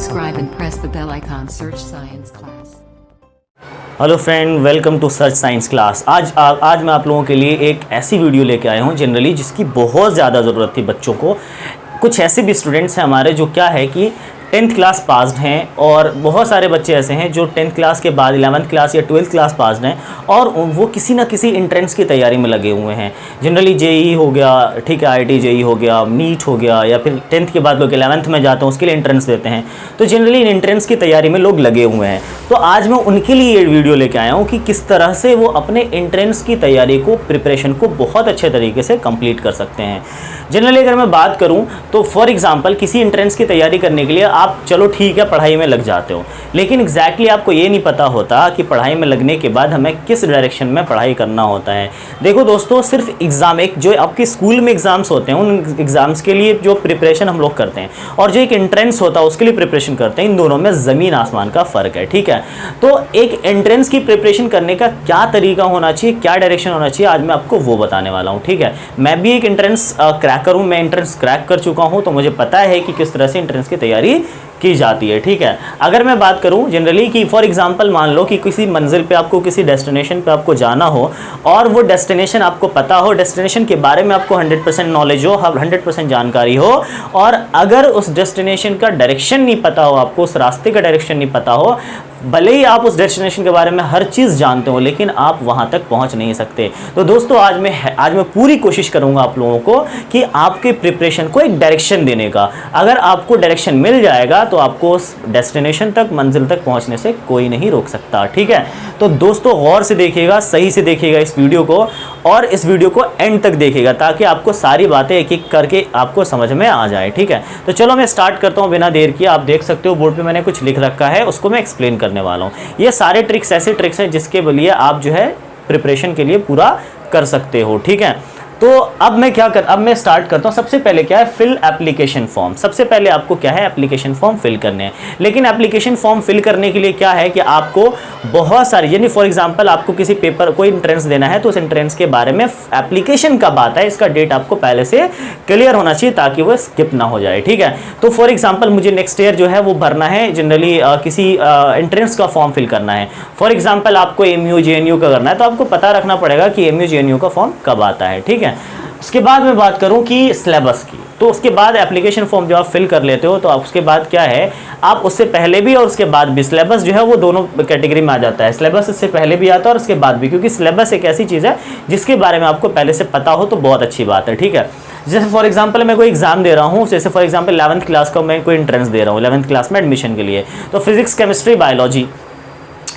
subscribe and press the bell icon. Search Science Class. Hello friend, welcome to search science class. आज मैं आप लोगों के लिए एक ऐसी वीडियो लेके आया हूँ जनरली जिसकी बहुत ज़्यादा ज़रूरत थी बच्चों को। कुछ ऐसे भी स्टूडेंट्स हैं हमारे जो क्या है कि 10th क्लास पास्ड हैं, और बहुत सारे बच्चे ऐसे हैं जो 10th क्लास के बाद 11th क्लास या 12th क्लास पास्ड हैं और वो किसी ना किसी एंट्रेंस की तैयारी में लगे हुए हैं। जनरली जेई हो गया, ठीक है, आईआईटी जेई हो गया, नीट हो गया, या फिर 10th के बाद लोग 11th में जाते हैं उसके लिए एंट्रेंस देते हैं। तो जनरली इन एंट्रेंस की तैयारी में लोग लगे हुए हैं। तो आज मैं उनके लिए ये वीडियो लेके आया हूँ कि किस तरह से वो अपने एंट्रेंस की तैयारी को, प्रिपरेशन को बहुत अच्छे तरीके से कंप्लीट कर सकते हैं। जनरली अगर मैं बात करूँ तो फॉर एग्जांपल किसी एंट्रेंस की तैयारी करने के लिए आप चलो ठीक है पढ़ाई में लग जाते हो, लेकिन एग्जैक्टली आपको ये नहीं पता होता कि पढ़ाई में लगने के बाद हमें किस डायरेक्शन में पढ़ाई करना होता है। देखो दोस्तों, सिर्फ एग्ज़ाम, एक जो आपके स्कूल में एग्ज़ाम्स होते हैं उन एग्ज़ाम्स के लिए जो प्रिपरेशन हम लोग करते हैं और जो एक एंट्रेंस होता है उसके लिए प्रिपरेशन करते हैं, इन दोनों में ज़मीन आसमान का फ़र्क है। ठीक है, तो एक एंट्रेंस की प्रिपरेशन करने का क्या तरीका होना चाहिए, क्या डायरेक्शन होना चाहिए, आज मैं आपको वो बताने वाला हूँ। ठीक है, मैं भी एक एंट्रेंस क्रैकर हूँ, मैं एंट्रेंस क्रैक कर चुका हूँ, तो मुझे पता है कि किस तरह से एंट्रेंस की तैयारी की जाती है। ठीक है, अगर मैं बात करूं जनरली कि फॉर एग्जांपल मान लो कि किसी मंजिल पे आपको, किसी डेस्टिनेशन पे आपको जाना हो और वो डेस्टिनेशन आपको पता हो, डेस्टिनेशन के बारे में आपको 100% नॉलेज हो, 100% जानकारी हो, और अगर उस डेस्टिनेशन का डायरेक्शन नहीं पता हो, आपको उस रास्ते का डायरेक्शन नहीं पता हो, भले ही आप उस डेस्टिनेशन के बारे में हर चीज़ जानते हो, लेकिन आप वहाँ तक पहुँच नहीं सकते। तो दोस्तों आज मैं पूरी कोशिश करूँगा आप लोगों को कि आपके प्रिपरेशन को एक डायरेक्शन देने का। अगर आपको डायरेक्शन मिल जाएगा तो आपको उस डेस्टिनेशन तक, मंजिल तक पहुँचने से कोई नहीं रोक सकता। ठीक है, तो दोस्तों गौर से देखिएगा, सही से देखिएगा इस वीडियो को, और इस वीडियो को एंड तक देखिएगा ताकि आपको सारी बातें एक एक करके आपको समझ में आ जाए। ठीक है, तो चलो मैं स्टार्ट करता हूँ बिना देर किए। आप देख सकते हो बोर्ड पे मैंने कुछ लिख रखा है, उसको मैं एक्सप्लेन करने वाला हूँ। ये सारे ट्रिक्स ऐसे ट्रिक्स हैं जिसके लिए आप जो है प्रिपरेशन के लिए पूरा कर सकते हो। ठीक है, तो अब मैं स्टार्ट करता हूं। सबसे पहले क्या है, फिल एप्लीकेशन फॉर्म। सबसे पहले आपको क्या है, एप्लीकेशन फॉर्म फिल करने हैं। लेकिन एप्लीकेशन फॉर्म फिल करने के लिए क्या है कि आपको बहुत सारी, यानी फॉर एग्जांपल आपको किसी पेपर, कोई एंट्रेंस देना है तो उस एंट्रेंस के बारे में एप्लीकेशन कब आता है इसका डेट आपको पहले से क्लियर होना चाहिए ताकि वो स्किप ना हो जाए। ठीक है, तो फॉर एग्जाम्पल मुझे नेक्स्ट ईयर जो है वो भरना है, जनरली किसी एंट्रेंस का फॉर्म फिल करना है। फॉर एग्जाम्पल आपको एमयू जेएनयू का करना है, तो आपको पता रखना पड़ेगा कि एमयू जेएनयू का फॉर्म कब आता है। ठीक है, उसके बाद मैं बात करूं कि सिलेबस की, तो उसके बाद एप्लीकेशन फॉर्म जब आप फिल कर लेते हो तो आप उसके बाद क्या है, आप उससे पहले भी और उसके बाद भी, सिलेबस जो है वो दोनों कैटेगरी में आ जाता है। सिलेबस इससे पहले भी आता है और उसके बाद भी, क्योंकि सिलेबस एक ऐसी चीज़ है जिसके बारे में आपको पहले से पता हो तो बहुत अच्छी बात है। ठीक है, जैसे फॉर एग्जांपल मैं कोई एग्जाम दे रहा हूँ, जैसे फॉर एग्जांपल 11th क्लास का मैं कोई एंट्रेंस दे रहा हूँ 11th क्लास में एडमिशन के लिए, तो फिजिक्स, केमिस्ट्री, बायोलॉजी,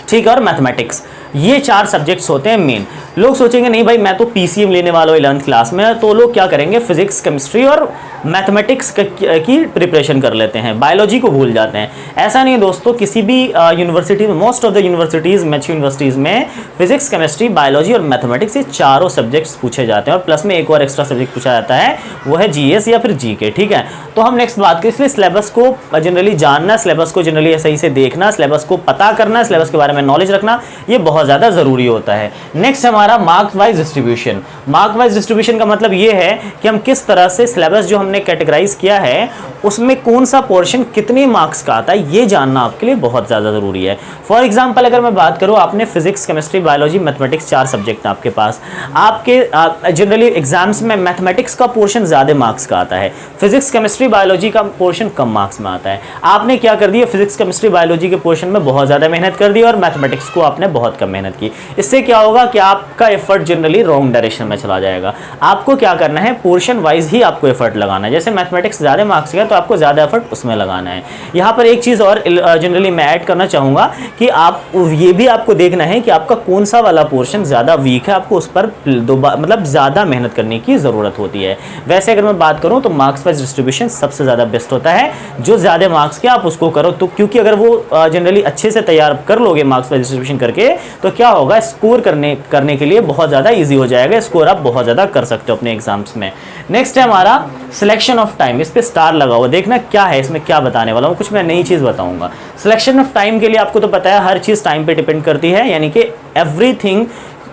ठीक है, और मैथमेटिक्स, ये 4 सब्जेक्ट्स होते हैं मेन। लोग सोचेंगे नहीं भाई मैं तो पीसीएम लेने वाला हूँ 11th क्लास में, तो लोग क्या करेंगे, फिजिक्स, केमिस्ट्री और मैथमेटिक्स की प्रिपरेशन कर लेते हैं, बायोलॉजी को भूल जाते हैं। ऐसा नहीं है दोस्तों, किसी भी यूनिवर्सिटी में, most of the universities, match universities में फिजिक्स, केमिस्ट्री, बायोलॉजी और मैथमेटिक्स, ये चारों सब्जेक्ट्स पूछे जाते हैं, और प्लस में एक और एक्स्ट्रा सब्जेक्ट पूछा जाता है, वो है जीएस या फिर जीके। ठीक है, तो हम नेक्स्ट बात करें, इसलिए सिलेबस को जनरली जानना, सिलेबस को जनरली सही से देखना, सिलेबस को पता करना, सिलेबस के बारे में नॉलेज रखना, ये बहुत ज़्यादा ज़रूरी होता है। नेक्स्ट हमारा marks wise distribution. Mark wise distribution का मतलब ये है कि हम किस तरह से सिलेबस जो हमने कैटेगराइज किया है उसमें कौन सा पोर्शन कितने मार्क्स का आता है, ये जानना आपके लिए बहुत ज़्यादा ज़रूरी है। फॉर एग्जांपल अगर मैं बात करूँ, आपने physics, chemistry, biology, mathematics 4 subject आपके पास, आपके जनरली एग्जाम्स में मैथमेटिक्स का पोर्शन ज़्यादा मार्क्स का आता है, फिजिक्स, केमिस्ट्री, बायोलॉजी का पोर्शन कम मार्क्स में आता है। आपने क्या कर दिया, फिजिक्स, केमिस्ट्री, बायोलॉजी के पोर्शन में बहुत ज़्यादा मेहनत कर दी और मैथमेटिक्स को आपने बहुत कम मेहनत की। इससे क्या होगा कि आपका एफर्ट जनरली रॉन्ग डायरेक्शन में चला जाएगा। आपको क्या करना है, पोर्शन वाइज ही आपको एफर्ट लगाना है। जैसे मैथमेटिक्स ज़्यादा मार्क्स का है तो आपको ज़्यादा एफर्ट उसमें लगाना है। यहाँ पर एक चीज़ और जनरली मैं ऐड करना चाहूँगा कि आप ये भी आपको देखना है कि आपका कौन सा वाला पोर्शन ज़्यादा वीक है, आपको उस पर मतलब ज़्यादा मेहनत करने की ज़रूरत होती है। वैसे अगर मैं बात करूँ तो मार्क्स वाइज डिस्ट्रीब्यूशन सबसे ज़्यादा बेस्ट होता है, जो ज़्यादा मार्क्स के आप उसको करो, तो क्योंकि अगर वो जनरली अच्छे से तैयार कर लोगे मार्क्स वाइज डिस्ट्रीब्यूशन करके, तो क्या होगा, स्कोर करने के लिए बहुत ज़्यादा ईजी हो जाएगा, स्कोर आप बहुत ज़्यादा कर सकते हो अपने एग्जाम्स में। नेक्स्ट है हमारा सिलेक्शन ऑफ टाइम। इस पे स्टार लगा हुआ, देखना क्या है इसमें, क्या बताने वाला हूँ, कुछ मैं नई चीज़ बताऊंगा। सिलेक्शन ऑफ टाइम के लिए आपको तो पता है हर चीज़ टाइम पे डिपेंड करती है, यानी कि एवरीथिंग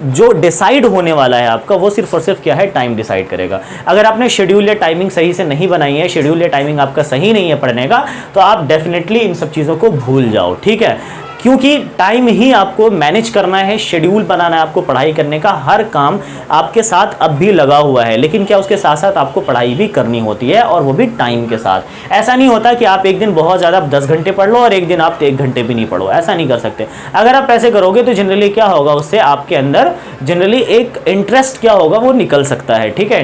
जो डिसाइड होने वाला है आपका वो सिर्फ और सिर्फ क्या है, टाइम डिसाइड करेगा। अगर आपने शेड्यूल या टाइमिंग सही से नहीं बनाई है, शेड्यूल या टाइमिंग आपका सही नहीं है पढ़ने का, तो आप डेफिनेटली इन सब चीज़ों को भूल जाओ, ठीक है। क्योंकि टाइम ही आपको मैनेज करना है, शेड्यूल बनाना है आपको पढ़ाई करने का। हर काम आपके साथ अब भी लगा हुआ है, लेकिन क्या उसके साथ साथ आपको पढ़ाई भी करनी होती है, और वो भी टाइम के साथ। ऐसा नहीं होता कि आप एक दिन बहुत ज़्यादा 10 घंटे पढ़ लो और एक दिन आप 1 घंटे भी नहीं पढ़ो, ऐसा नहीं कर सकते। अगर आप ऐसे करोगे तो जनरली क्या होगा, उससे आपके अंदर जनरली एक इंटरेस्ट क्या होगा वो निकल सकता है, ठीक है,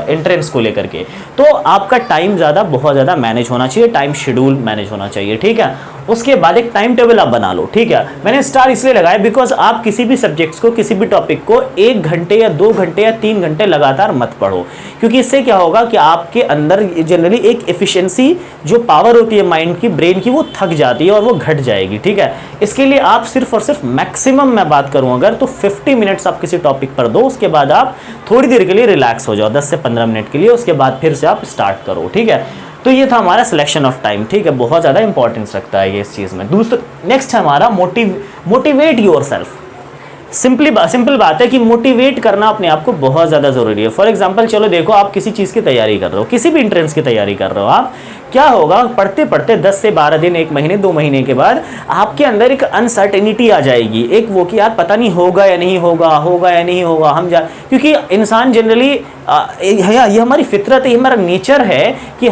एंट्रेंस को लेकर के। तो आपका टाइम बहुत ज़्यादा मैनेज होना चाहिए, टाइम शेड्यूल मैनेज होना चाहिए, ठीक है। उसके बाद एक टाइम टेबल आप बना लो, ठीक है। मैंने स्टार इसलिए लगाया बिकॉज आप किसी भी सब्जेक्ट्स को, किसी भी टॉपिक को 1 घंटे या 2 घंटे या 3 घंटे लगातार मत पढ़ो, क्योंकि इससे क्या होगा कि आपके अंदर जनरली एक एफिशिएंसी जो पावर होती है माइंड की, ब्रेन की, वो थक जाती है और वो घट जाएगी, ठीक है। इसके लिए आप सिर्फ और सिर्फ मैक्सिमम मैं बात करूं अगर तो 50 मिनट्स आप किसी टॉपिक पर दो, उसके बाद आप थोड़ी देर के लिए रिलैक्स हो जाओ, 10 से 15 मिनट के लिए, उसके बाद फिर से आप स्टार्ट करो, ठीक है। तो ये था हमारा सिलेक्शन ऑफ टाइम, ठीक है, बहुत ज़्यादा इंपॉर्टेंस रखता है ये इस चीज़ में। दूसरा नेक्स्ट है हमारा मोटिवेट योरसेल्फ। सिंपल बात है कि मोटिवेट करना अपने आप को बहुत ज़्यादा ज़रूरी है। फॉर एग्जांपल चलो देखो, आप किसी चीज़ की तैयारी कर रहे हो, किसी भी एंट्रेंस की तैयारी कर रहे हो, आप क्या होगा, पढ़ते पढ़ते 10 से 12 दिन, 1 महीने, 2 महीने के बाद आपके अंदर एक अनसर्टेनिटी आ जाएगी, एक वो कि यार पता नहीं होगा या नहीं होगा, होगा या नहीं होगा, क्योंकि इंसान जनरली ये हमारी फितरत है, ये हमारा नेचर है कि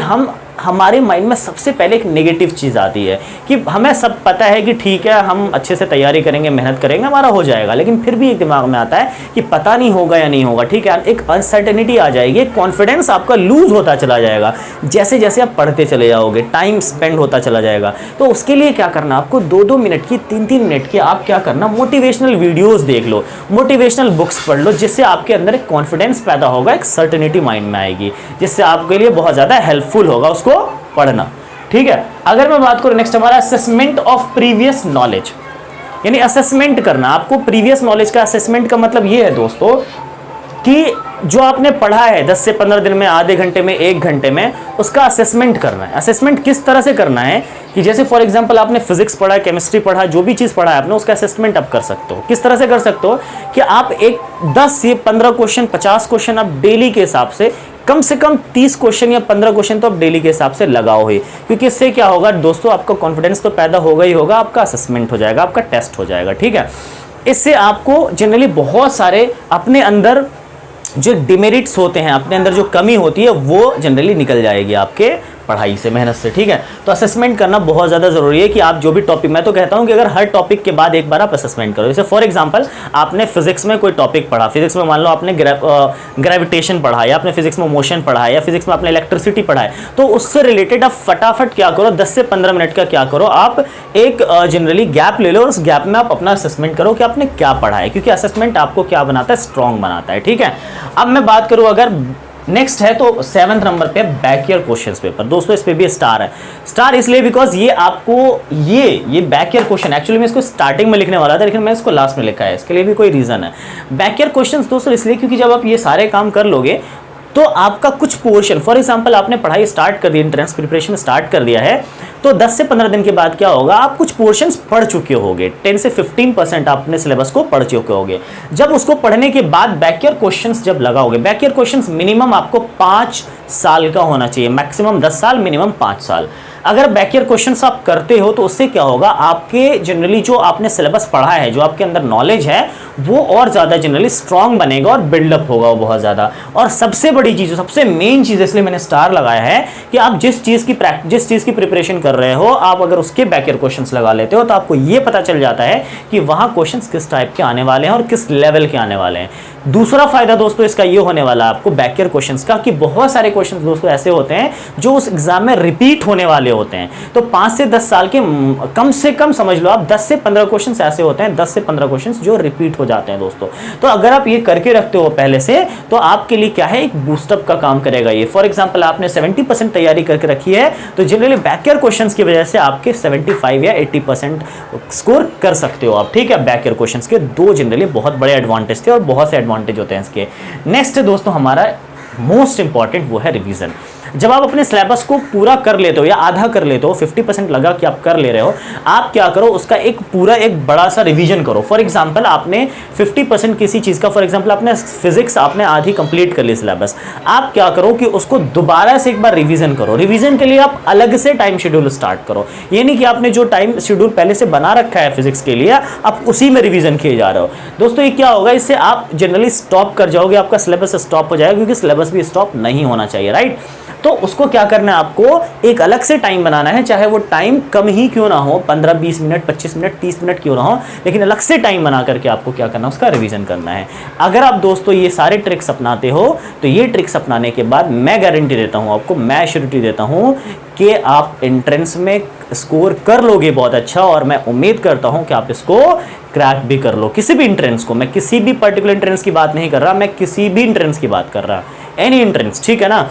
हमारे माइंड में सबसे पहले एक नेगेटिव चीज़ आती है कि हमें सब पता है कि ठीक है हम अच्छे से तैयारी करेंगे, मेहनत करेंगे, हमारा हो जाएगा, लेकिन फिर भी एक दिमाग में आता है कि पता नहीं होगा या नहीं होगा, ठीक है। एक अनसर्टेनिटी आ जाएगी, कॉन्फिडेंस आपका लूज होता चला जाएगा जैसे जैसे आप पढ़ते चले जाओगे, टाइम स्पेंड होता चला जाएगा। तो उसके लिए क्या करना, आपको 2-2 मिनट की, 3-3 मिनट की आप क्या करना, मोटिवेशनल वीडियोस देख लो, मोटिवेशनल बुक्स पढ़ लो, जिससे आपके अंदर एक कॉन्फिडेंस पैदा होगा, एक सर्टेनिटी माइंड में आएगी, जिससे आपके लिए बहुत ज़्यादा हेल्पफुल होगा उसको पढ़ना, ठीक है। अगर मैं बात करूं नेक्स्ट हमारा असेसमेंट ऑफ प्रीवियस नॉलेज, यानी असेसमेंट करना। आपको प्रीवियस नॉलेज का असेसमेंट का मतलब ये है दोस्तों कि जो आपने पढ़ा है 10 से 15 दिन में, आधे घंटे में, 1 घंटे में, उसका असेसमेंट करना है। असेसमेंट किस तरह से करना है कि जैसे फॉर एग्जांपल आपने फिजिक्स पढ़ा, केमिस्ट्री पढ़ा, जो भी चीज़ पढ़ा है आपने, उसका असेसमेंट आप कर सकते हो। किस तरह से कर सकते हो कि आप एक 10 से 15 क्वेश्चन, 50 क्वेश्चन आप डेली के हिसाब से, कम 30 क्वेश्चन या 15 क्वेश्चन तो आप डेली के हिसाब से लगाओ ही, क्योंकि इससे क्या होगा दोस्तों, आपका कॉन्फिडेंस तो पैदा होगा ही होगा, आपका असेसमेंट हो जाएगा, आपका टेस्ट हो जाएगा, ठीक है। इससे आपको जनरली बहुत सारे अपने अंदर जो डिमेरिट्स होते हैं, अपने अंदर जो कमी होती है, वो जनरली निकल जाएगी आपके पढ़ाई से, मेहनत से, ठीक है। तो असेसमेंट करना बहुत ज़्यादा ज़रूरी है कि आप जो भी टॉपिक, मैं तो कहता हूं कि अगर हर टॉपिक के बाद एक बार आप असेसमेंट करो। जैसे फॉर एग्जांपल आपने फिजिक्स में कोई टॉपिक पढ़ा, फिजिक्स में मान लो आपने ग्रेविटेशन पढ़ा, या आपने फिजिक्स में मोशन पढ़ा है, या फिजिक्स में आपने इलेक्ट्रिसिटी पढ़ा है, तो उससे रिलेटेड आप फटाफट क्या करो, 10 से 15 मिनट का क्या करो, आप एक जनरली गैप ले लो और उस गैप में आप अपना असेसमेंट करो कि आपने क्या पढ़ा है, क्योंकि असेसमेंट आपको क्या बनाता है, स्ट्रॉन्ग बनाता है, ठीक है। अब मैं बात करूँ अगर नेक्स्ट है तो 7th नंबर पे बैकईयर क्वेश्चंस पेपर। दोस्तों इस पे भी स्टार है, स्टार इसलिए बिकॉज ये आपको ये बैकईयर क्वेश्चन, एक्चुअली मैं इसको स्टार्टिंग में लिखने वाला था लेकिन मैं इसको लास्ट में लिखा है, इसके लिए भी कोई रीजन है। बैकईयर क्वेश्चंस दोस्तों इसलिए क्योंकि जब आप ये सारे काम कर लोगे तो आपका कुछ पोर्शन, फॉर एग्जांपल आपने पढ़ाई स्टार्ट कर दी, एंट्रेंस प्रिपरेशन स्टार्ट कर दिया है, तो 10 से 15 दिन के बाद क्या होगा, आप कुछ पोर्शंस पढ़ चुके होगे, 10 से 15% आप अपने सिलेबस को पढ़ चुके होगे। जब उसको पढ़ने के बाद बैकईयर क्वेश्चंस जब लगाओगे, बैकईयर क्वेश्चंस मिनिमम आपको 5 साल का होना चाहिए, मैक्सिमम 10 साल, मिनिमम 5 साल। अगर बैकईयर क्वेश्चंस आप करते हो तो उससे क्या होगा, आपके जनरली जो आपने सिलेबस पढ़ा है, जो आपके अंदर नॉलेज है, वो और ज़्यादा जनरली स्ट्रांग बनेगा और बिल्डअप होगा वो बहुत ज़्यादा। और सबसे बड़ी चीज़, सबसे मेन चीज़, इसलिए मैंने स्टार लगाया है कि आप जिस चीज़ की प्रिपरेशन कर रहे हो, आप अगर उसके बैकईयर क्वेश्चंस लगा लेते हो तो आपको ये पता चल जाता है कि वहाँ क्वेश्चंस किस टाइप के आने वाले हैं और किस लेवल के आने वाले हैं। दूसरा फायदा दोस्तों इसका ये होने वाला है आपको बैकईयर क्वेश्चंस का, कि बहुत सारे क्वेश्चंस दोस्तों ऐसे होते हैं जो उस एग्जाम में रिपीट होने वाले होते हैं। तो 5 से 10 साल के कम से कम समझ लो आप 10 से 15 क्वेश्चंस ऐसे होते हैं, 10 से 15 क्वेश्चंस जो रिपीट हो जाते हैं दोस्तों। तो अगर आप ये करके रखते हो पहले से, तो आपके लिए क्या है, एक बूस्टअप का काम करेगा ये। फॉर एग्जांपल आपने 70% तैयारी करके रखी है, तो जनरली बैकईयर क्वेश्चंस की वजह से आपके 75 या 80% स्कोर कर सकते हो आप, ठीक है। बैकईयर क्वेश्चंस के दो जनरली बहुत बड़े एडवांटेज थे और बहुत से एडवांटेज होते हैं इसके। नेक्स्ट दोस्तों हमारा मोस्ट इंपॉर्टेंट वो है रिवीजन। जब आप अपने सिलेबस को पूरा कर लेते हो या आधा कर लेते हो, 50% लगा कि आप कर ले रहे हो, आप क्या करो, उसका एक पूरा एक बड़ा सा रिवीजन करो। फॉर एग्जांपल आपने 50% किसी चीज़ का, फॉर एग्जांपल आपने फिजिक्स आपने आधी कंप्लीट कर ली सिलेबस, आप क्या करो कि उसको दोबारा से एक बार रिवीजन करो। रिवीजन के लिए आप अलग से टाइम शेड्यूल स्टार्ट करो। ये नहीं कि आपने जो टाइम शेड्यूल पहले से बना रखा है फिजिक्स के लिए आप उसी में रिवीजन किए जा रहे हो। दोस्तों ये क्या होगा, इससे आप जनरली स्टॉप कर जाओगे, आपका सिलेबस स्टॉप हो जाएगा, क्योंकि सिलेबस भी स्टॉप नहीं होना चाहिए, राइट। तो उसको क्या करना है, आपको एक अलग से टाइम बनाना है, चाहे वो टाइम कम ही क्यों ना हो, 15-20 मिनट, 25 मिनट, 30 मिनट क्यों ना हो, लेकिन अलग से टाइम बना करके आपको क्या करना है, उसका रिवीजन करना है। अगर आप दोस्तों ये सारे ट्रिक्स अपनाते हो तो ये ट्रिक्स अपनाने के बाद मैं गारंटी देता हूँ आपको, मैं श्योरिटी देता हूँ कि आप एंट्रेंस में स्कोर कर लोगे बहुत अच्छा, और मैं उम्मीद करता हूँ कि आप इसको क्रैक भी कर लो, किसी भी एंट्रेंस को। मैं किसी भी पर्टिकुलर एंट्रेंस की बात नहीं कर रहा, मैं किसी भी एंट्रेंस की बात कर रहा, एनी एंट्रेंस, ठीक है ना।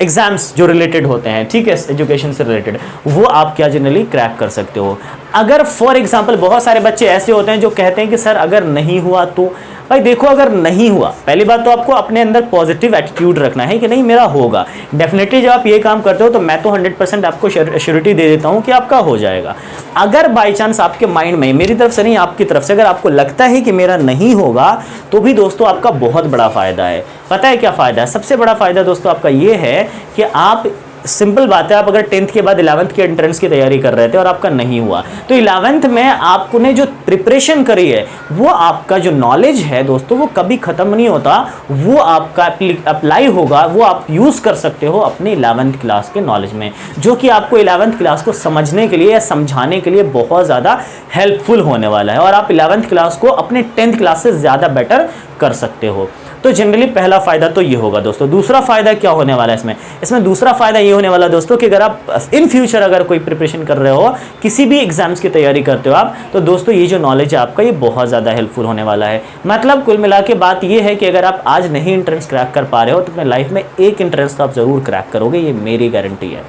एग्जाम्स जो रिलेटेड होते हैं, ठीक है, एजुकेशन से रिलेटेड, वो आप क्या जनरली क्रैक कर सकते हो। अगर फॉर एग्जांपल बहुत सारे बच्चे ऐसे होते हैं जो कहते हैं कि सर अगर नहीं हुआ तो, भाई देखो अगर नहीं हुआ, पहली बात तो आपको अपने अंदर पॉजिटिव एटीट्यूड रखना है कि नहीं मेरा होगा। डेफिनेटली जब आप ये काम करते हो तो मैं तो 100% आपको श्योरिटी दे देता हूँ कि आपका हो जाएगा। अगर बाई चांस आपके माइंड में, मेरी तरफ से नहीं आपकी तरफ से, अगर आपको लगता है कि मेरा नहीं होगा, तो भी दोस्तों आपका बहुत बड़ा फ़ायदा है। पता है क्या फ़ायदा है? सबसे बड़ा फ़ायदा दोस्तों आपका ये है कि आप, सिंपल बात है, आप अगर 10th के बाद 11th के एंट्रेंस की तैयारी कर रहे थे और आपका नहीं हुआ, तो 11th में आपने जो प्रिपरेशन करी है, वो आपका जो नॉलेज है दोस्तों, वो कभी ख़त्म नहीं होता, वो आपका अप्लाई होगा, वो आप यूज़ कर सकते हो अपनी 11th क्लास के नॉलेज में, जो कि आपको 11th क्लास को समझने के लिए या समझाने के लिए बहुत ज़्यादा हेल्पफुल होने वाला है, और आप 11th क्लास को अपने 10th क्लास से ज़्यादा बेटर कर सकते हो। तो जनरली पहला फायदा तो ये होगा दोस्तों। दूसरा फायदा क्या होने वाला है इसमें दूसरा फायदा ये होने वाला दोस्तों कि अगर आप इन फ्यूचर अगर कोई प्रिपरेशन कर रहे हो, किसी भी एग्जाम्स की तैयारी करते हो आप, तो दोस्तों ये जो नॉलेज है आपका, ये बहुत ज़्यादा हेल्पफुल होने वाला है। मतलब कुल मिला के बात ये है कि अगर आप आज नहीं एंट्रेंस क्रैक कर पा रहे हो, तो अपने लाइफ में एक एंट्रेंस तो आप ज़रूर क्रैक करोगे, ये मेरी गारंटी है।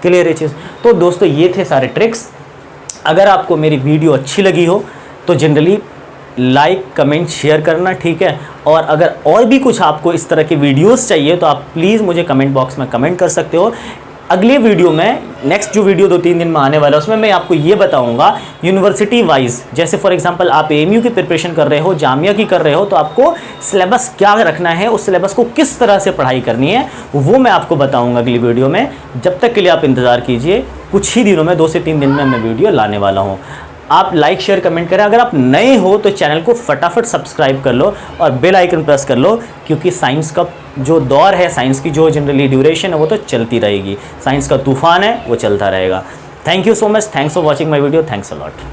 क्लियर है चीज़? तो दोस्तों ये थे सारे ट्रिक्स। अगर आपको मेरी वीडियो अच्छी लगी हो तो जनरली लाइक, कमेंट, शेयर करना, ठीक है। और अगर और भी कुछ आपको इस तरह के वीडियोस चाहिए तो आप प्लीज़ मुझे कमेंट बॉक्स में कमेंट कर सकते हो। अगले वीडियो में, नेक्स्ट जो वीडियो 2-3 दिन में आने वाला है, उसमें मैं आपको ये बताऊंगा यूनिवर्सिटी वाइज, जैसे फॉर एग्जांपल आप एएमयू की प्रिपरेशन कर रहे हो, जामिया की कर रहे हो, तो आपको सिलेबस क्या रखना है, उस सिलेबस को किस तरह से पढ़ाई करनी है, वो मैं आपको बताऊंगा अगली वीडियो में। जब तक के लिए आप इंतज़ार कीजिए, कुछ ही दिनों में, 2 से 3 दिन में मैं वीडियो लाने वाला हूँ। आप लाइक, शेयर, कमेंट करें। अगर आप नए हो तो चैनल को फटाफट सब्सक्राइब कर लो और बेल आइकन प्रेस कर लो, क्योंकि साइंस का जो दौर है, साइंस की जो जनरली ड्यूरेशन है, वो तो चलती रहेगी। साइंस का तूफान है, वो चलता रहेगा। Thank you so much, thanks for watching my video, thanks a lot.